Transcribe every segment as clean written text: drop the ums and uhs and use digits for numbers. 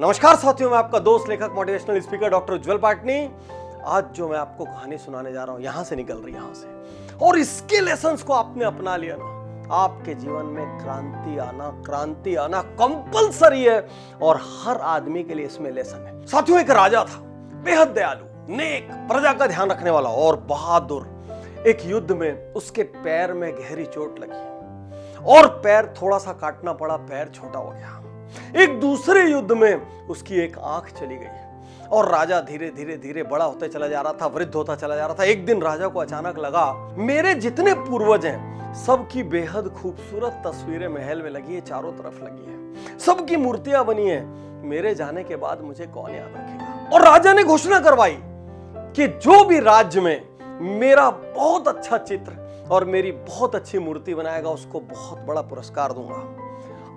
नमस्कार साथियों, मैं आपका दोस्त लेखक मोटिवेशनल स्पीकर डॉक्टर उज्जवल पाटनी। आज जो मैं आपको कहानी सुनाने जा रहा हूं यहां से निकल रही यहां से, और इसके लेसन्स को आपने अपना लिया ना, आपके जीवन में क्रांति आना कंपलसरी है और हर आदमी के लिए इसमें लेसन है। साथियों, एक राजा था, बेहद दयालु, नेक, प्रजा का ध्यान रखने वाला और बहादुर। एक युद्ध में उसके पैर में गहरी चोट लगी और पैर थोड़ा सा काटना पड़ा, पैर छोटा हो गया। एक दूसरे युद्ध में उसकी एक आंख चली गई और राजा धीरे धीरे बड़ा होते चला जा रहा था, वृद्ध होता चला जा रहा था। एक दिन राजा को अचानक लगा, मेरे जितने पूर्वज हैं सबकी बेहद खूबसूरत तस्वीरें महल में लगी है, चारों तरफ लगी है, सबकी मूर्तियां बनी है, मेरे जाने के बाद मुझे कौन याद रखेगा। और राजा ने घोषणा करवाई कि जो भी राज्य में मेरा बहुत अच्छा चित्र और मेरी बहुत अच्छी मूर्ति बनाएगा उसको बहुत बड़ा पुरस्कार दूंगा।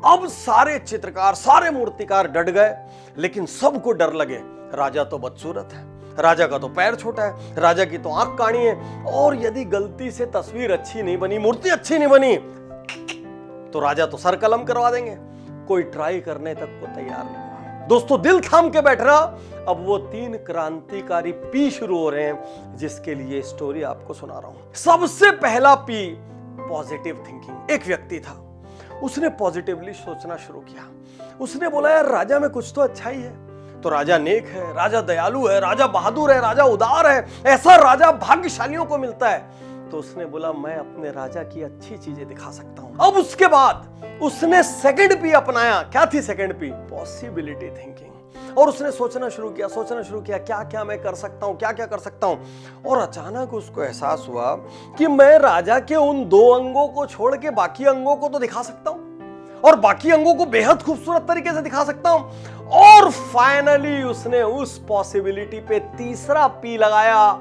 अब सारे चित्रकार, सारे मूर्तिकार डट गए, लेकिन सबको डर लगे, राजा तो बदसूरत है, राजा का तो पैर छोटा है, राजा की तो आंख काणी है, और यदि गलती से तस्वीर अच्छी नहीं बनी, मूर्ति अच्छी नहीं बनी, तो राजा तो सर कलम करवा देंगे। कोई ट्राई करने तक को तैयार नहीं हुआ। दोस्तों, दिल थाम के बैठना। अब वो 3 क्रांतिकारी पी शुरू हो रहे हैं, जिसके लिए स्टोरी आपको सुना रहा हूं। सबसे पहला पी पॉजिटिव थिंकिंग। एक व्यक्ति था, उसने पॉजिटिवली सोचना शुरू किया। उसने बोला, यार राजा में कुछ तो अच्छा ही है, तो राजा नेक है, राजा दयालु है, राजा बहादुर है, राजा उदार है, ऐसा राजा भाग्यशालियों को मिलता है। तो उसने बोला, मैं अपने राजा की अच्छी चीजें दिखा सकता हूं। अब उसके बाद उसने सेकंड पी अपनाया। क्या थी सेकंड पी? Possibility thinking. और उसने सोचना शुरू किया क्या क्या मैं कर सकता हूं, क्या क्या कर सकता हूं। और अचानक उसको एहसास हुआ कि मैं राजा के उन 2 अंगों को छोड़ के बाकी अंगों को तो दिखा सकता हूं, और बाकी अंगों को बेहद खूबसूरत तरीके से दिखा सकता हूं। और फाइनली उसने उस पॉसिबिलिटी पे तीसरा पी लगाया,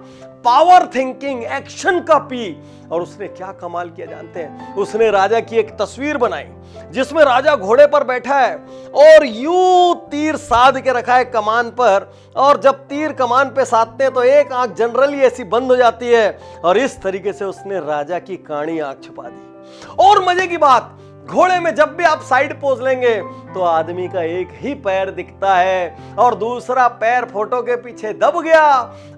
पावर थिंकिंग, एक्शन का पी। और उसने क्या कमाल किया जानते हैं? उसने राजा की एक तस्वीर बनाई जिसमें राजा घोड़े पर बैठा है और यूं तीर साध के रखा है कमान पर, और जब तीर कमान पे साधते हैं तो एक आंख जनरली ऐसी बंद हो जाती है, और इस तरीके से उसने राजा की काणी आंख छुपा दी। और मजे की बात, घोड़े में जब भी आप साइड पोज लेंगे तो आदमी का एक ही पैर दिखता है और दूसरा पैर फोटो के पीछे दब गया।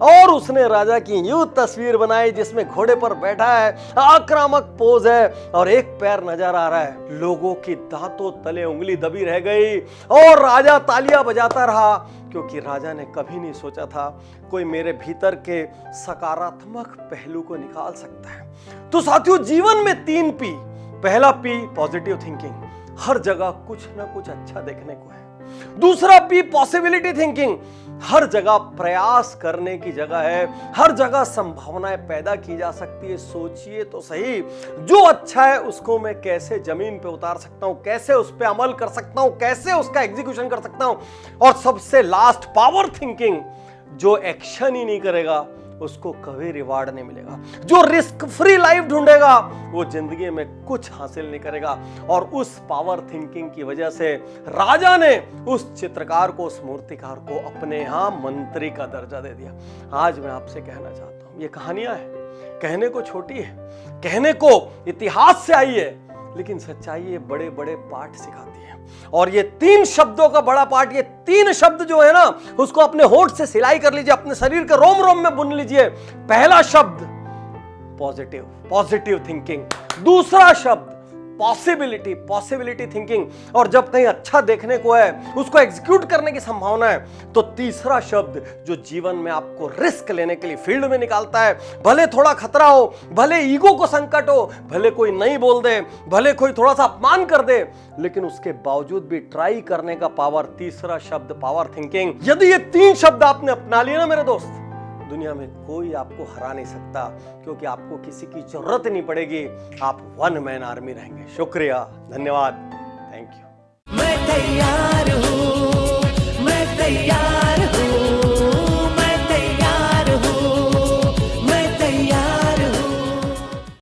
और उसने राजा की यूं तस्वीर बनाई जिसमें घोड़े पर बैठा है, आक्रामक पोज है, और एक पैर नजर आ रहा है। लोगों की दांतों तले उंगली दबी रह गई और राजा तालियां बजाता रहा, क्योंकि राजा ने कभी नहीं सोचा था कोई मेरे भीतर के सकारात्मक पहलू को निकाल सकता है। तो साथियों, जीवन में 3 पी। पहला पी पॉजिटिव थिंकिंग, हर जगह कुछ ना कुछ अच्छा देखने को है। दूसरा पी पॉसिबिलिटी थिंकिंग, हर जगह प्रयास करने की जगह है, हर जगह संभावनाएं पैदा की जा सकती है। सोचिए तो सही, जो अच्छा है उसको मैं कैसे जमीन पे उतार सकता हूं, कैसे उस पर अमल कर सकता हूं, कैसे उसका एग्जीक्यूशन कर सकता हूं। और सबसे लास्ट पावर थिंकिंग, जो एक्शन ही नहीं करेगा उसको कभी रिवार्ड नहीं मिलेगा। जो रिस्क फ्री लाइफ ढूंढेगा वो जिंदगी में कुछ हासिल नहीं करेगा। और उस पावर थिंकिंग की वजह से राजा ने उस चित्रकार को, उस मूर्तिकार को अपने यहां मंत्री का दर्जा दे दिया। आज मैं आपसे कहना चाहता हूं, ये कहानियां हैं, कहने को छोटी है, कहने को इतिहास से आई है, लेकिन सच्चाई ये बड़े बड़े पाठ सिखाती है। और ये 3 शब्दों का बड़ा पाठ, ये 3 शब्द जो है ना, उसको अपने होठ से सिलाई कर लीजिए, अपने शरीर के रोम रोम में बुन लीजिए। पहला शब्द पॉजिटिव थिंकिंग, दूसरा शब्द पॉसिबिलिटी थिंकिंग, और जब कहीं अच्छा देखने को है उसको एग्जीक्यूट करने की संभावना है, तो तीसरा शब्द जो जीवन में आपको रिस्क लेने के लिए फील्ड में निकालता है। भले थोड़ा खतरा हो, भले ईगो को संकट हो, भले कोई नहीं बोल दे, भले कोई थोड़ा सा अपमान कर दे, लेकिन उसके बावजूद भी ट्राई करने का पावर। तीसरा शब्द पावर थिंकिंग। यदि ये 3 शब्द आपने अपना लिए ना मेरे दोस्त, दुनिया में कोई आपको हरा नहीं सकता, क्योंकि आपको किसी की जरूरत नहीं पड़ेगी। आप 1 मैन आर्मी रहेंगे। शुक्रिया, धन्यवाद, थैंक यू। मैं तैयार हूं, मैं तैयार